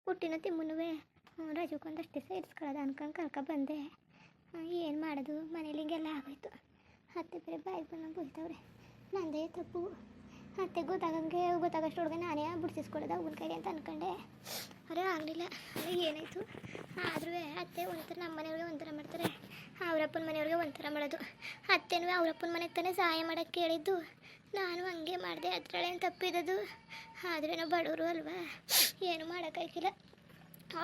ಪುಟ್ಟಿನ ತಿಮ್ಮನುವೆ ರಜಕ್ಕೊಂದು ಅಷ್ಟು ದಿವಸ ಇರಿಸ್ಕೊಳ್ಳೋದು ಅನ್ಕೊಂಡು ಬಂದೆ. ಏನು ಮಾಡೋದು, ಮನೇಲಿ ಹಿಂಗೆಲ್ಲ ಆಗೋಯ್ತು. ಅತ್ತೆ ಬೇರೆ ಬಾಯಿಗೆ ಬಂದಂಗೆ ಬೈತವ್ರೆ. ನಂದೇ ತಪ್ಪು. ಅತ್ತೆ ಗೊತ್ತಾಗಷ್ಟೊಳಗೆ ನಾನೇ ಬಿಡಿಸಿಸ್ಕೊಳ್ಳೋದು ಅವ್ನ ಕೈಗೆ ಅಂತ ಅಂದ್ಕೊಂಡೆ. ಅರೆ ಆಗಲಿಲ್ಲ. ಅದೇ ಏನಾಯಿತು ಆದ್ರೂ ಅತ್ತೆ ಒಂಥರ ನಮ್ಮ ಮನೆಯವ್ರಿಗೆ ಒಂಥರ ಮಾಡ್ತಾರೆ, ಅವರಪ್ಪನ ಮನೆಯವ್ರಿಗೆ ಒಂಥರ ಮಾಡೋದು. ಅತ್ತೆನೂ ಅವರಪ್ಪನ ಮನೆಗೆ ತಾನೇ ಸಹಾಯ ಮಾಡೋಕ್ಕೆ ಕೇಳಿದ್ದು, ನಾನು ಹಂಗೆ ಮಾಡಿದೆ. ಅದರಲ್ಲೇನು ತಪ್ಪಿರೋದು. ಆದ್ರೇನೋ ಬಡವರು ಅಲ್ವಾ, ಏನು ಮಾಡೋಕ್ಕಾಗಿಲ್ಲ.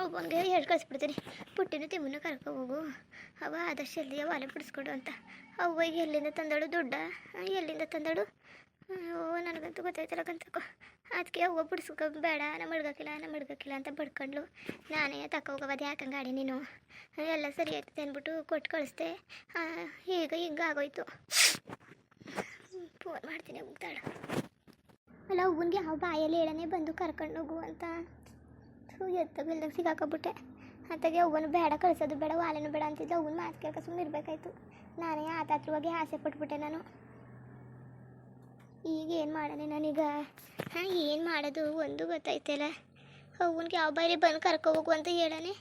ಅವನಿಗೆ ಹೇಳಿ ಕಳಿಸ್ಬಿಡ್ತೀನಿ, ಪುಟ್ಟಿನ ತಿಮ್ಮನ ಕರ್ಕೊಬೋಗು, ಅವ ಆದಷ್ಟು ಜಲ್ದಿಯ ಒಲೆ ಬಿಡಿಸ್ಕೊಡು ಅಂತ. ಅವ್ವಗೆ ಎಲ್ಲಿಂದ ತಂದಳು ದುಡ್ಡ, ಎಲ್ಲಿಂದ ತಂದಳು? ನನಗಂತೂ ಗೊತ್ತಾಯ್ತಲ್ಲ ಕಂತಕೋ. ಅದಕ್ಕೆ ಅವ್ವ ಬಿಡಿಸ್ಕೊ ಬೇಡ, ನಮ್ಮ ಹಿಡ್ಗಕ್ಕಿಲ್ಲ ಅಂತ ಬಡ್ಕೊಂಡ್ಲು. ನಾನೇ ತಗೋಗೋದು ಯಾಕಂಗೆ ಗಾಡಿ ನೀನು, ಎಲ್ಲ ಸರಿ ಆಯ್ತದೆ ಅಂದ್ಬಿಟ್ಟು ಕೊಟ್ಟು ಕಳಿಸ್ದೆ. ಈಗ ಹಿಂಗೆ ಆಗೋಯ್ತು. ಫೋನ್ ಮಾಡ್ತೀನಿ ಹೋಗ್ತಾಳು. ಅಲ್ಲ ಅವ್ವನಿಗೆ ಯಾವ ಬಾಯಲ್ಲಿ ಹೇಳನೆ ಬಂದು ಕರ್ಕೊಂಡು ಹೋಗು ಅಂತ. ಎತ್ತಬಿಲ್ದಾಗ ಸಿಗಾಕೊಬಿಟ್ಟೆ. ಅತ್ತಾಗೆ ಅವ್ವನು ಬೇಡ ಕಳಿಸೋದು ಬೇಡ, ವಾಲೆನೂ ಬೇಡ ಅಂತಿದ್ಲು. ಅವ್ವನ ಮಾತು ಕೇಳ್ಕ ಸುಮ್ಮನೆ ಇರಬೇಕಾಯ್ತು. ನಾನೇ ಆತಾತ್ರವಾಗಿ ಆಸೆ ಪಟ್ಬಿಟ್ಟೆ ನಾನು. ಈಗ ಏನು ಮಾಡೋಣ ನಾನೀಗ? ಏನು ಮಾಡೋದು ಒಂದು ಗೊತ್ತಾಯ್ತಲ್ಲ. ಅವ್ವನಿಗೆ ಯಾವ ಬಾಯಲ್ಲಿ ಬಂದು ಕರ್ಕೋಬೇಕು ಅಂತ ಹೇಳನೆ.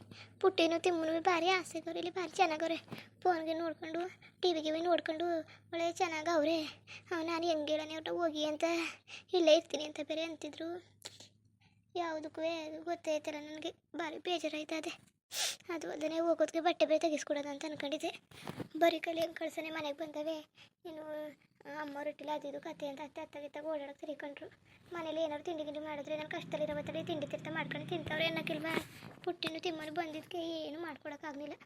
ಪುಟ್ಟಿನೂ ತಿಮ್ಮನೂ ಭಾರಿ ಆಸೆಗವ್ರೆ, ಇಲ್ಲಿ ಭಾರಿ ಚೆನ್ನಾಗವ್ರೆ. ಫೋನ್ಗೆ ನೋಡ್ಕೊಂಡು ಟಿವಿಗೆ ನೋಡ್ಕೊಂಡು ಒಳ್ಳೆ ಚೆನ್ನಾಗವ್ರೆ. ನಾನು ಹೆಂಗೆ ಹೇಳನೆ ಒಟ್ಟು ಹೋಗಿ ಅಂತ, ಇಲ್ಲೇ ಇರ್ತೀನಿ ಅಂತ ಬೇರೆ ಅಂತಿದ್ರು. ಯಾವುದಕ್ಕೂ ಗೊತ್ತಾಯ್ತಲ್ಲ ನನಗೆ, ಭಾರಿ ಬೇಜಾರಾಯ್ತದೆ. ಅದು ಅದನ್ನೇ ಹೋಗೋದಕ್ಕೆ ಬಟ್ಟೆ ಬೇರೆ ತೆಗಿಸ್ಕೊಡೋದು ಅಂತ ಅಂದ್ಕೊಂಡಿದ್ದೆ. ಬರೀ ಕಲಿ ಹೆಂಗೆ ಕಳ್ಸನೆ ಮನೆಗೆ ಬಂದವೆ. ಇನ್ನು ಅಮ್ಮ ರೊಟ್ಟಿಲ್ಲ ಅದು ಇದು ಕತೆ ಅಂತ ಅತ್ತಾಗಿತ್ತಾಗ ಓಡಾಡೋಕೆ ತಿರ್ಕೊಂಡ್ರು. ಮನೇಲಿ ಏನಾದ್ರು ತಿಂಡಿ ಮಾಡಿದ್ರೆ ನಾನು ಕಷ್ಟದಲ್ಲಿರೋ ಬತ್ತಲ್ಲಿ ತಿಂಡಿ ಮಾಡ್ಕೊಂಡು ತಿಂತವ್ರೆ ಅನ್ನೋಕ್ಕಿಲ್ವಾ. ಪುಟ್ಟಿನೂ ತಿಮ್ಮನು ಬಂದಿದ್ದಕ್ಕೆ ಏನು ಮಾಡ್ಕೊಳಕ್ಕಾಗಲಿಲ್ಲ.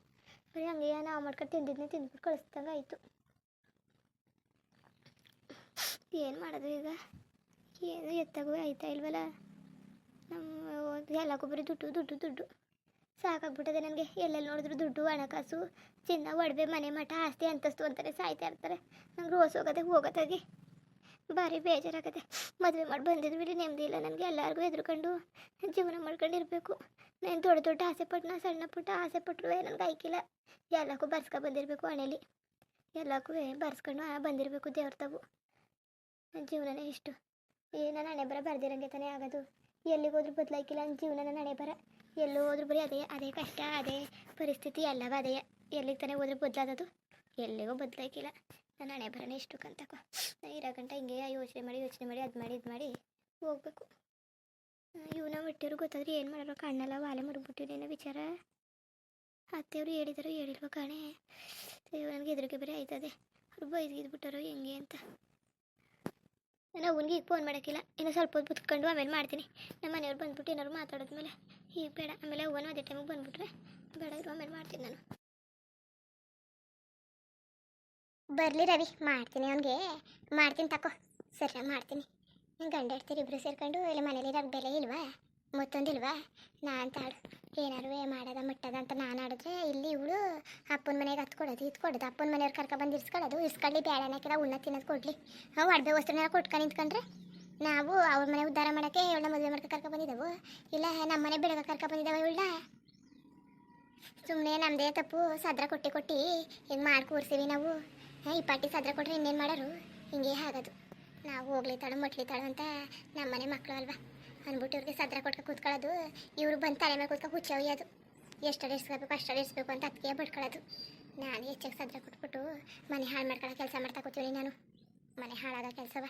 ಬರೀ ಹಂಗೆ ನಾವು ಮಾಡ್ಕೊಂಡು ತಿಂದ್ಬಿಟ್ಟು ಕಳಿಸ್ದಂಗೆ ಆಯಿತು. ಏನು ಮಾಡೋದು ಈಗ? ಏನು ಎತ್ತಾಗೂ ಆಯ್ತಾ ಇಲ್ವಲ್ಲ. ನಮ್ಮ ಎಲ್ಲಕ್ಕೂ ಬರೀ ದುಡ್ಡು ಸಾಕಾಗ್ಬಿಟ್ಟದೆ ನನಗೆ. ಎಲ್ಲೆಲ್ಲಿ ನೋಡಿದ್ರು ದುಡ್ಡು, ಹಣಕಾಸು, ಚಿನ್ನ, ಒಡವೆ, ಮನೆ ಮಠ, ಆಸ್ತಿ ಅಂತಸ್ತು ಅಂತಾರೆ ಸಾಯ್ತಾ ಇರ್ತಾರೆ. ನಂಗೆ ರೋಸ್ ಹೋಗೋದಾಗಿ ಭಾರಿ ಬೇಜಾರಾಗತ್ತೆ. ಮದುವೆ ಮಾಡಿ ಬಂದಿದ್ವಿ ನೆಮ್ಮದಿ ಇಲ್ಲ ನನಗೆ. ಎಲ್ಲರಿಗೂ ಎದ್ರುಕೊಂಡು ಜೀವನ ಮಾಡ್ಕೊಂಡಿರ್ಬೇಕು. ನಾನು ದೊಡ್ಡ ಆಸೆ ಪಟ್ಟನ, ಸಣ್ಣ ಪುಟ್ಟ ಆಸೆ ಪಟ್ಟರು ನನಗೆ ಆಯ್ಕಿಲ್ಲ. ಎಲ್ಲಕ್ಕೂ ಬರ್ಸ್ಕೊಂಡು ಬಂದಿರಬೇಕು, ಹಣೆಯಲ್ಲಿ ಎಲ್ಲಕ್ಕೂ ಬರ್ಸ್ಕೊಂಡು ಬಂದಿರಬೇಕು. ದೇವ್ರ ತಗು ಜೀವನನೇ ಇಷ್ಟು. ನನ್ನ ಹಣೆ ಬರ ಬರ್ದಿರಂಗೆ ತಾನೇ ಆಗೋದು. ಎಲ್ಲಿಗೆ ಹೋದ್ರೂ ಬದಲಾಯ್ಕಿಲ್ಲ ನನ್ನ ಜೀವನ. ನನ್ನ ಹಣೆ ಬರ ಎಲ್ಲೂ ಹೋದ್ರೂ ಬರೀ ಅದೇ ಕಷ್ಟ, ಅದೇ ಪರಿಸ್ಥಿತಿ, ಎಲ್ಲವ ಅದೇ. ಎಲ್ಲಿಗೆ ತಾನೇ ಹೋದ್ರೂ ಬದಲಾದದು, ಎಲ್ಲಿಗೂ ಬದಲಾಯ್ಕಿಲ್ಲ. ನನ್ನ ಹಣೆ ಬರನೇ ಇಷ್ಟು ಕಂತಕೋ. ಇರೋ ಗಂಟ ಹಿಂಗೆ ಯೋಚನೆ ಮಾಡಿ ಅದು ಮಾಡಿ ಹೋಗ್ಬೇಕು. ಇವನ ಹೊಟ್ಟೆಯವ್ರು ಗೊತ್ತಾದ್ರೆ ಏನು ಮಾಡೋರು? ಕಣ್ಣೆಲ್ಲ ವಾಲೆ ಮರುಗ್ಬಿಟ್ಟಿನೇನೋ ವಿಚಾರ. ಅತ್ತೆಯವರು ಹೇಳಿಲ್ವ ಕಾಣೆ. ನನಗೆ ಎದುರಿಗೆ ಬೇರೆ ಆಯ್ತದೆ. ಅವ್ರು ಬೈದ್ಗಿದ್ಬಿಟ್ಟಾರೋ ಹೆಂಗೆ ಅಂತ. ನಾನು ಅವನಿಗೆ ಈಗ ಫೋನ್ ಮಾಡೋಕ್ಕಿಲ್ಲ. ಇನ್ನು ಸ್ವಲ್ಪ ಹೊತ್ತು ಬುತ್ಕೊಂಡು ಆಮೇಲೆ ಮಾಡ್ತೀನಿ. ನಮ್ಮ ಮನೆಯವ್ರು ಬಂದ್ಬಿಟ್ಟು ಏನಾದ್ರು ಮಾತಾಡೋದ್ಮೇಲೆ ಈಗ ಬೇಡ. ಆಮೇಲೆ ಅವನು ಅದೇ ಟೈಮಿಗೆ ಬಂದುಬಿಟ್ರೆ ಬೇಡ, ಇರೋ ಆಮೇಲೆ ಮಾಡ್ತೀನಿ ನಾನು. ಬರಲಿ ರವಿ, ಮಾಡ್ತೀನಿ ಅವನಿಗೆ. ಮಾಡ್ತೀನಿ ತಕೋ, ಸರಿ ಮಾಡ್ತೀನಿ. ಗಂಡ ಇಡ್ತೀರಿ ಇಬ್ಬರು ಸೇರ್ಕೊಂಡು. ಇಲ್ಲಿ ಮನೇಲಿ ಇರೋಕ್ಕೆ ಬೆಲೆ ಇಲ್ವಾ? ಮತ್ತೊಂದಿಲ್ವಾ? ನಾನು ತಾಡು ಏನಾರು ಮಾಡೋದ ಮುಟ್ಟದ ಅಂತ ನಾನು ಆಡಿದ್ರೆ ಇಲ್ಲಿ ಇವಳು ಅಪ್ಪನ ಮನೆಗೆ ಹತ್ಕೊಡೋದು ಅಪ್ಪನ ಮನೆಯವ್ರು ಕರ್ಕೊಬಂದು ಇಸ್ಕೊಳ್ಳಿ ಬೇಡ ಅನ್ನೋಕ್ಕಿಲ್ಲ. ಉಣ್ಣ ತಿನ್ನೋದು ಕೊಡಲಿ. ನಾವು ಅಡ್ಬೆ ವಸ್ತುನೆಲ್ಲ ಕೊಟ್ಕೊಂಡು ನಿಂತ್ಕೊಂಡ್ರೆ ನಾವು ಅವ್ರ ಮನೆ ಉದ್ಧಾರ ಮಾಡೋಕ್ಕೆ ಇವಳನ್ನ ಮದುವೆ ಮಾಡ್ಕೊ ಕರ್ಕೊಬಂದಿದ್ದೆವು. ಇಲ್ಲ ನಮ್ಮ ಮನೆ ಬಿಡಗ ಕರ್ಕೊಬಂದಿದ್ದಾವೆ ಇವಳನ್ನ. ಸುಮ್ಮನೆ ನಮ್ಮದೇ ತಪ್ಪು. ಸದ್ರ ಕೊಟ್ಟು ಹಿಂಗೆ ಮಾಡಿ ಕೂರಿಸಿವಿ ನಾವು. ಈ ಪಾಟಿ ಸದ್ರ ಕೊಟ್ಟರೆ ಇನ್ನೇನು ಮಾಡೋರು? ಹಿಂಗೆ ಆಗೋದು. ನಾವು ಹೋಗ್ಲಿತ್ತಾಳು ಮಟ್ಲಿತ್ತಾಳು ಅಂತ ನಮ್ಮನೆ ಮಕ್ಕಳು ಅಲ್ವಾ ಅಂದ್ಬಿಟ್ಟು ಇವ್ರಿಗೆ ಸದ್ರ ಕೊಟ್ಕೊ ಕೂತ್ಕೊಳ್ಳೋದು. ಇವರು ಬಂದು ತಲೆ ಮೇಲೆ ಕೂತ್ಕೊ ಹುಚ್ಚೊಯ್ಯೋದು. ಎಷ್ಟಲ್ಲಿ ಇರಿಸ್ಬೇಕು ಅಷ್ಟಲ್ಲಿ ಇರಿಸ್ಬೇಕು ಅಂತ ಅದಕ್ಕೆ ಬಡ್ಕೊಳ್ಳೋದು. ನಾನು ಹೆಚ್ಚಾಗಿ ಸದ್ರ ಕೊಟ್ಬಿಟ್ಟು ಮನೆ ಹಾಳು ಮಾಡ್ಕೊಳ್ಳೋ ಕೆಲಸ ಮಾಡ್ತಾ ಕೂತೀವಿ. ನಾನು ಮನೆ ಹಾಳಾಗೋ ಕೆಲಸವ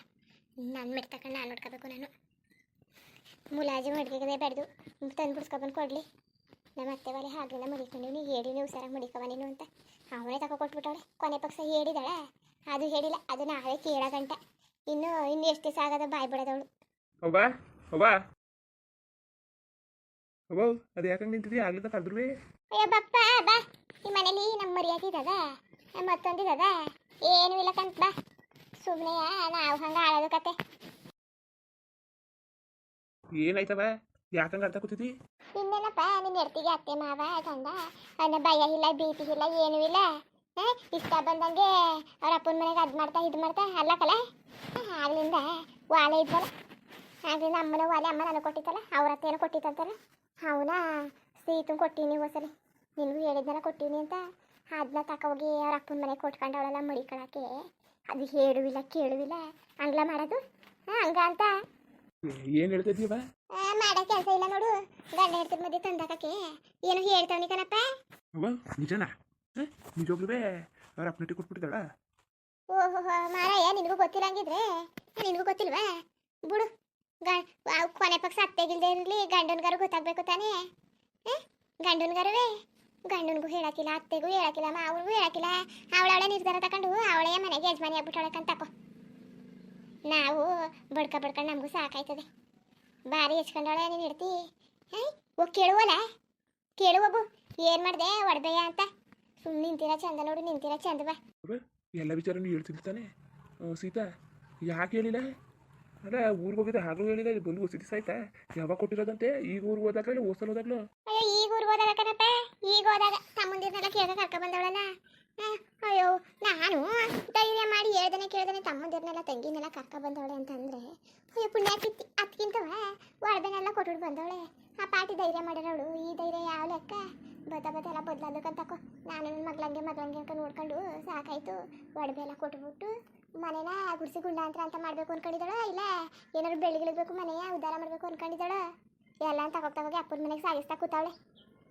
ನಾನು ಮೆಟ್ಟು ತಗೊಂಡು ನಾನು ನೋಡ್ಕೋಬೇಕು. ನಾನು ಮುಲಾಜಿ ಮಡ್ಗಿಗದೆ ಬೆಳೆದು ತಂದು ಬಿಡಿಸ್ಕೊಬಂದು ಕೊಡಲಿ. ನಮ್ಮ ಅತ್ತೆ ಒಲೆ ಹಾಗಲಿಲ್ಲ ಮಡಿಕೊಂಡು ನೀವು ಹೇಳಿ ನೀವು ಸರಾಗಿ ಮಡಿಕವ ನೀನು ಅಂತ ಅವನೇ ತಗೋ ಕೊಟ್ಬಿಟ್ಟವಳೆ. ಕೊನೆ ಪಕ್ಷ ಹೇಳಿದಾಳೆ, ಅದು ಹೇಳಿಲ್ಲ. ಅದು ನಾಳೆ ಕೇಳೋ ಗಂಟ ಇನ್ನು ಎಷ್ಟು ದಿವಸ ಆಗದ ಬಾಯ್ ಬಿಡೋದವಳು. ಅದು ಯಾಕಂಗೆ ನಿಂತಿದ್ವಿ? ಆಗ್ಲಿಂದ ಕರೆದ್ರು. ಅಯ್ಯೋ ಬಪ್ಪ ಬಾ, ಈ ಮನೇಲಿ ನಮ್ಮ ಮರ್ಯಾದಿದದ ಮತ್ತೊಂದಿದದ ಏನೂ ಇಲ್ಲ ಕಂತ ಬಾ. ಸುಮ್ಮನೆ ನಾವು ಹಂಗೆ ಆಳೋದು ಕತೆ. ಏನಾಯ್ತವ? ಯಾಕಂಗೆ ಅರ್ಥ ಕೂತಿದ್ದಿ? ಇನ್ನೇನಪ್ಪ, ನಿನ್ನ ಹೆಡ್ತಿಗೆ ಅತ್ತೆ ಮಾವ ಗಂಡ ಅವನ ಭಯ ಇಲ್ಲ, ಭೀತಿ ಇಲ್ಲ, ಏನೂ ಇಲ್ಲ. ಇಷ್ಟ ಬಂದಂಗೆ ಅವ್ರ ಅಪ್ಪನ ಮನೆಗೆ ಅದು ಮಾಡ್ತಾ ಇದು ಮಾಡ್ತಾ ಅಲ್ಲಕಲ್ಲ. ಆಗ್ಲಿಂದ ವಾಲೆ ಇದ್ದಲ್ಲ, ಆಗ್ಲಿಂದ ಅಮ್ಮನ ವಾಲೆ ಅಮ್ಮ ನನಗೆ ಕೊಟ್ಟಿತ್ತಲ್ಲ, ಅವ್ರ ಅತ್ತೇನೋ ಕೊಟ್ಟಿತ್ತಂತಲ್ಲ. ಅವನ ಸೀತು ಕೊಟ್ಟೀನಿ ಹೋಸಲಿ, ನಿನಗೂ ಹೇಳಿದ್ನಲ್ಲ ಕೊಟ್ಟೀನಿ ಅಂತ. ಅದನ್ನ ತಕೋಗಿ ಅವ್ರ ಅಪ್ಪನ ಮನೆಗೆ ಕೊಟ್ಕೊಂಡವಳೆಲ್ಲ ಮಡಿಕೊಳಕ್ಕೆ. ಅದು ಹೇಳುವಿಲ್ಲ ಕೇಳುವಿಲ್ಲ ಹಂಗ್ಲ ಮಾಡೋದು ಹಂಗ ಅಂತ ಏನು ಹೇಳ್ತಿದ್ದೀವ? ಮಾಡೋ ಕೆಲಸ ಇಲ್ಲ ನೋಡು. ಗಂಡ ಹೆಂಡ್ತಿರ್ ಮಧ್ಯೆ ತಂದಾಕಕ್ಕೆ ಏನು ಹೇಳ್ತಾವನಿ ಕಣಪ್ಪ. ಅವ್ವ ನಿಜನಾ? ನಿಜವಾಗ್ಲೂ ಅವ್ರ ಅಪ್ಪನಟ್ಟಿ ಕೊಟ್ಬಿಟ್ಟಿದ್ದಾಳ? ಓಹೋ ಮಾರಾಯ, ನಿನಗೂ ಗೊತ್ತಿರಂಗಿದ್ರೆ ನಿನಗೂ ಗೊತ್ತಿಲ್ವಾ ಬಿಡು. ಕೊನೆ ಪಕ್ಷ ಅತ್ತೆಗಿಲ್ದೇ ಇರಲಿ ಗಂಡನ್ಗಾರು ಗೊತ್ತಾಗ್ಬೇಕು ತಾನೇ. ಗಂಡನ್ಗೂ ಹೇಳಕ್ಕಿಲ್ಲ, ಅತ್ತೆಗೂ ಹೇಳಕ್ಕಿಲ್ಲ, ಮಾವನಿಗೂ ಹೇಳಕ್ಕಿಲ್ಲ. ಅವಳವಳೆ ನಿರ್ಧಾರ ತಗೊಂಡು ಅವಳೇ ಮನೆಗೆ ಯಜಮಾನಿ ಆಗ್ಬಿಟ್ಟವಳಕ್ಕಂತ ತಕೋ. ನಾವು ಬಡ್ಕೊಂಡು ನಮಗೂ ಸಾಕಾಯ್ತದೆ. ಭಾರಿ ಹೆಚ್ಕೊಂಡವಳೆ ನೀನು ಇಡ್ತಿ. ಹೋಗಿ ಕೇಳುವಬು ಏನು ಮಾಡಿದೆ ಒಡ್ದಯ್ಯ ಅಂತ. ಸುಮ್ಮನೆ ನಿಂತಿರ ಚಂದ ನೋಡು, ನಿಂತಿರ ಚಂದ ಬಾ. ಎಲ್ಲ ವಿಚಾರನೂ ಹೇಳ್ತಿದ್ದೆ ತಾನೆ ಸೀತಾ? ಯಾಕೆ ಹೇಳಿಲ್ಲ? ಅಲ್ಲ ಊರಿಗೆ ಹೋಗಿದ್ದೆ ಹಾಗೂ ಹೇಳಿಲ್ಲ, ಬಂದು ಹೊಸ ದಿವಸ ಆಯ್ತಾ? ಯಾವಾಗ ಕೊಟ್ಟಿರೋದಂತೆ? ಈಗ ಊರಿಗೆ ಹೋದಾಗ್ಲೂ ಇಲ್ಲ ಹೋಸಲ್ ಹೋದಾಗ್ಲೂ? ಅಯ್ಯೋ ಈಗ ಊರಿಗೆ ಹೋದಾಗ ಕಣಪ್ಪ, ಈಗ ಹೋದಾಗ ತಮ್ಮಂದಿರ್ನೆಲ್ಲ ಕೇಳ್ದೆ ಕರ್ಕ ಬಂದವಳಲ್ಲ. ಅಯ್ಯೋ ನಾನು ಧೈರ್ಯ ಮಾಡಿ ಕೇಳ್ದೇನೆ ತಮ್ಮಂದಿರ್ನೆಲ್ಲ ತಂಗಿನೆಲ್ಲ ಕರ್ಕ ಬಂದವಳೆ ಅಂತಂದ್ರೆ ಅಯ್ಯೋ ಪುಣ್ಯಾಕಿತ್ತಿ ಅದಕ್ಕಿಂತವ ಒಳಬೇನೆಲ್ಲ ಕೊಟ್ಬಿಟ್ಟು ಬಂದವಳೆ. ಆ ಪಾಟಿ ಧೈರ್ಯ ಮಾಡಿರೋಳು. ಈ ಧೈರ್ಯ ಯಾವ ಲೆಕ್ಕ? ಬತ್ತ ಎಲ್ಲ ಬದಲಾದಕ್ಕಂತ ತಕೋ. ನಾನು ನನ್ನ ಮಗ್ಳಂಗೆ ಅಂತ ನೋಡ್ಕೊಂಡು ಸಾಕಾಯ್ತು. ಒಡವೆ ಎಲ್ಲ ಕೊಟ್ಬಿಟ್ಟು ಮನೇನ ಗುಡಿಸಿ ಗುಂಡಾಂತರ ಅಂತ ಮಾಡಬೇಕು ಅನ್ಕೊಂಡಿದ್ದಾಳ, ಇಲ್ಲ ಏನಾದ್ರು ಬೆಳಗಿಳಿಬೇಕು ಮನೆಯ ಉದ್ಧಾರ ಮಾಡಬೇಕು ಅನ್ಕೊಂಡಿದ್ದಾಳ. ಎಲ್ಲ ತಗೋಗಿ ಅಪ್ಪನ ಮನೆಗೆ ಸಾಗಿಸ್ತಾ ಕೂತಾವಳೆ.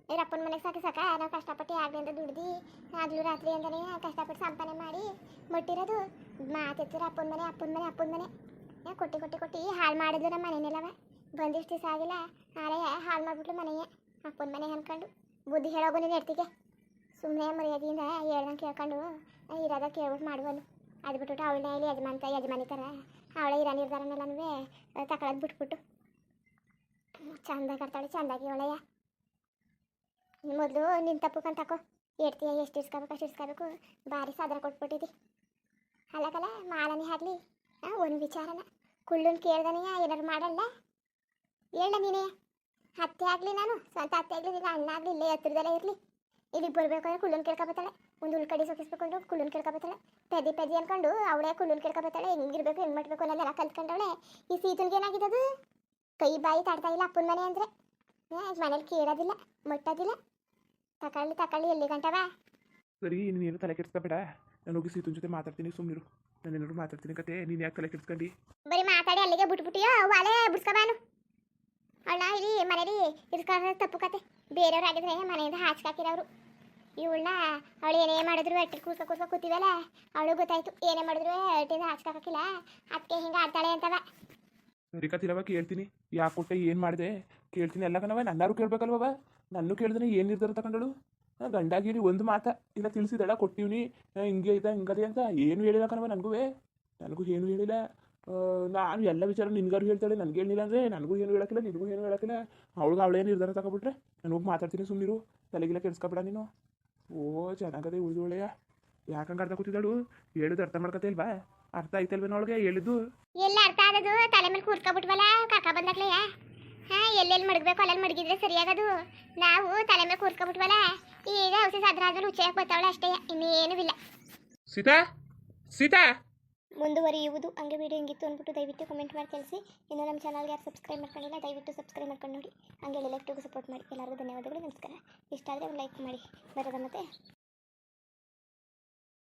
ಇವ್ರ ಅಪ್ಪನ ಮನೆಗೆ ಸಾಕ ನಾವು ಕಷ್ಟಪಟ್ಟು ಆಗಲಿ ಅಂತ ದುಡ್ದು ಆಗ್ಲೂ ರಾತ್ರಿ ಅಂತಾನೆ ಕಷ್ಟಪಟ್ಟು ಸಂಪಾದನೆ ಮಾಡಿ ಮುಟ್ಟಿರೋದು. ಮಾತೆತ್ತಿರ ಅಪ್ಪನ ಮನೆ ಕೊಟ್ಟಿ ಹಾಳು ಮಾಡಿದ್ಲು ನಮ್ಮ ಮನೆಯೆಲ್ಲವ. ಬಂದಿಷ್ಟು ದಿವಸ ಆಗಿಲ್ಲ ಆರೆಯ ಹಾಳು ಮಾಡಿಬಿಟ್ಲು ಮನೆಯ ಅಪ್ಪನ ಮನೆ ಅನ್ಕೊಂಡು. ಬುದ್ಧಿ ಹೇಳೋಗು ನೀನು ಎಡ್ತಿಗೆ. ಸುಮ್ಮನೆ ಮರ್ಯಾದೆಯಿಂದ ಹೇಳ್ದಂಗೆ ಕೇಳ್ಕೊಂಡು ಇರೋದ ಕೇಳ್ಬಿಟ್ಟು ಮಾಡುವನು. ಅದು ಬಿಟ್ಬಿಟ್ಟು ಅವಳನ್ನ ಇಲ್ಲಿ ಯಜಮಾನಿ ಥರ ಅವಳೇ ಇರೋ ನಿರ್ಧಾರನೆಲ್ಲನೂ ತಗೊಳೋದು ಬಿಟ್ಬಿಟ್ಟು ಚಂದಾಗಿ ಆಡ್ತಾಳೆ, ಚಂದಾಗಿ ಒಳ್ಳೆಯ. ಮೊದಲು ನಿನ್ನ ತಪ್ಪು ತಕೋ. ಎಡ್ತೀಯ ಎಷ್ಟು ಇಸ್ಕೋಬೇಕು ಅಷ್ಟು ಇಸ್ಕೋಬೇಕು. ಭಾರಿ ಸಾಧನ ಕೊಟ್ಬಿಟ್ಟಿದ್ದಿ. ಅಲ್ಲಕಲ್ಲ ಮಾಲನೇ ಆಗಲಿ ಒಂದು ವಿಚಾರನ ಕುಳ್ಳನ್ ಕೇಳ್ದನೇ ಏನಾದ್ರು ಮಾಡಲ್ಲ ಹೇಳ ನೀನೇ. ಅತ್ತೆ ಆಗಲಿ ನಾನು ಸ್ವಂತ ಅತ್ತೆ ಆಗಲಿ ನಿನ್ನ ಅಣ್ಣ ಆಗಲಿ ಇಲ್ಲೇ ಹತ್ತಿರದಲ್ಲೇ ಇರಲಿ. ಇಲ್ಲಿಗೆ ಬರಬೇಕಾದ್ರೆ ಕುಳ್ಳನ್ ಕೇಳ್ಕೊಬತ್ತಾಳೆ. ಒಂದು ಉಳ್ಕಡಿ ಸೊಕ್ಕಿಸ್ಬೇಕು ಕುಳ್ಳನ್ ಕೇಳ್ಕೊಬತ್ತಾಳೆ. ಪೆದಿ ಅನ್ಕೊಂಡು ಅವಳೇ ಕುಳ್ಳನ್ ಕೇಳ್ಕೊಬತ್ತಾಳೆ. ಹೆಂಗಿರ್ಬೇಕು ಹೆಂಗೆ ಮಾಡಬೇಕು ಅನ್ನೋದೆಲ್ಲ ಕಲ್ತ್ಕೊಂಡವಳೆ. ಈ ಸೀತನ್ಗೆ ಏನಾಗಿದ್ದದು? ಕೈ ಬಾಯಿ ತಾಡ್ತಾ ಇಲ್ಲ ಅಪ್ಪನ ಮನೆ ಅಂದರೆ. ಮನೇಲಿ ಕೇಳೋದಿಲ್ಲ ಮುಟ್ಟೋದಿಲ್ಲ. ತಕೊಳ್ಳಿ ಎಲ್ಲಿ ಗಂಟವ? ಸರಿ ನೀನು ತಲೆ ಕೆಡಿಸ್ಕೋಬೇಡ. ನಾನು ಹೋಗಿ ಸೀತನ ಜೊತೆ ಮಾತಾಡ್ತೀನಿ, ಸುಮ್ಮನಿರು. ನಾನು ಏನಾದ್ರು ಮಾತಾಡ್ತೀನಿ ಕತೆ. ನೀನು ಯಾಕೆ ತಲೆ ಕೆಡಿಸ್ಕೊಂಡು ಬರೀ ಮಾತಾಡಿ ಅಲ್ಲಿಗೆ ಬಿಟ್ಬಿಟ್ಟಿಯೋ ವಾಲೆ ಬಿಡ್ಸ್ಕೊಬಾನು. ಅಣ್ಣ ಇಲ್ಲಿ ಮನೇಲಿ ಇರ್ಸ್ಕೊಂಡ್ರೆ ತಪ್ಪು ಕತೆ. ಬೇರೆಯವ್ರು ಆಗಿದ್ರೆ ಮನೆಯಿಂದ ಹಾಚ್ಕಾಕಿರೋರು. ಇವಳನ್ನ ಅವಳು ಏನೇ ಮಾಡಿದ್ರು ಅಟ್ಟಿ ಕೂರ್ಸ್ಕೊ ಕೂತೀವಲ್ಲ, ಅವಳು ಗೊತ್ತಾಯ್ತು ಏನೇ ಮಾಡಿದ್ರು ಅಟ್ಟಿಂದ ಹಾಚ್ಕಾಕಿಲ್ಲ. ಅದಕ್ಕೆ ಹಿಂಗೆ ಆಡ್ತಾಳೆ ಅಂತವ. ಸರಿ ಕತಿಲವ ಕೇಳ್ತೀನಿ. ಯಾಕೆ ಕೊಟ್ಟೆ ಏನು ಮಾಡಿದೆ ಕೇಳ್ತೀನಿ. ಎಲ್ಲ ಕಣವ ನನ್ನಾರು ಕೇಳ್ಬೇಕಲ್ವವ? ನನ್ನ ಕೇಳಿದ್ರೆ ಏನು ನಿರ್ಧಾರ ತಗೊಂಡಳು? ಗಂಡಾಗಿರಿ ಒಂದು ಮಾತಾ ಇಲ್ಲ ತಿಳಿಸಿದಳ ಕೊಟ್ಟಿವ್ನಿ ಹಿಂಗೆ ಐತ ಹಿಂಗದೆ ಅಂತ ಏನು ಹೇಳಿಲ್ಲ ಕಣವ. ನನಗೂ ಏನು ಹೇಳಿಲ್ಲ. ನಾನು ಎಲ್ಲ ವಿಚಾರ ನಿನ್ಗಾರು ಹೇಳ್ತಾಳೆ, ನನಗೆ ಹೇಳಿಲ್ಲ ಅಂದರೆ ನನಗೂ ಏನು ಹೇಳೋಕ್ಕಿಲ್ಲ ನಿನಗೂ ಏನು ಹೇಳೋಕ್ಕಿಲ್ಲ. ಅವಳೇ ನಿರ್ಧಾರ ತಗೊಬಿಟ್ರೆ ನಾನು ಹೋಗಿ ಮಾತಾಡ್ತೀನಿ, ಸುಮ್ಮನಿರು. ತಲೆಗಿಲ್ಲ ಕೆಡಿಸ್ಕೊಬೇಡ ನೀನು. ಓ ಚೆನ್ನಾಗದೆ ಉಳಿದೊಳೆಯ. ಯಾಕಂಗೆ ಅರ್ಥ ಕೂತಿದ್ದಾಳು? ಹೇಳೋದು ಅರ್ಥ ಮಾಡ್ಕೊತ ಇಲ್ವಾ? ಅರ್ಥ ಆಯ್ತಲ್ವೇನೋ ಅವಳಿಗೆ ಹೇಳಿದ್ದು? ಎಲ್ಲ ಅರ್ಥ ಆಗೋದು ತಲೆ ಮೇಲೆ ಕೂರ್ಕೊಬಿಟ್ವಲ್ಲ ಕಾಕ ಬಂದಾಗ್ಲೆಯ. ಎಲ್ಲೆಲ್ಲಿ ಮಡಗಬೇಕು ಅಲ್ಲೆಲ್ಲಿ ಮಡಗಿದ್ರೆ ಸರಿಯಾಗದು. ನಾವು ತಲೆ ಮೇಲೆ ಕೂರ್ಕೊಬಿಟ್ವಲ್ಲ, ಈಗ ಔಷಧಿ ಸಾದ್ರ ಆದ್ಮೇಲೆ ಉಚ್ಚೆಯಕ್ಕೆ ಬರ್ತಾವಳೆ ಅಷ್ಟೇ, ಇನ್ನೇನೂ ಇಲ್ಲ. ಸೀತಾ ಮುಂದುವರಿಯುವುದು. ಹಂಗೆ ವಿಡಿಯೋ ಹಿಂಗಿತ್ತು ಅಂದ್ಬಿಟ್ಟು ದಯವಿಟ್ಟು ಕಮೆಂಟ್ ಮಾಡಿ ತಿಳಿಸಿ. ಇನ್ನು ನಮ್ಮ ಚಾನಲ್ಗೆ ಯಾರು ಸಬ್ಸ್ಕ್ರೈಬ್ ಮಾಡ್ಕೊಂಡಿಲ್ಲ ದಯವಿಟ್ಟು ಸಬ್ಸ್ಕ್ರೈಬ್ ಮಾಡ್ಕೊಂಡು ನೋಡಿ. ಹಂಗೆ ಲೈಕ್ಟಿಗೂ ಸಪೋರ್ಟ್ ಮಾಡಿ. ಎಲ್ಲರಿಗೂ ಧನ್ಯವಾದಗಳು, ನಮಸ್ಕಾರ. ಇಷ್ಟ ಆದರೆ ಒಂದು ಲೈಕ್ ಮಾಡಿ ಬರೋದ ಮತ್ತೆ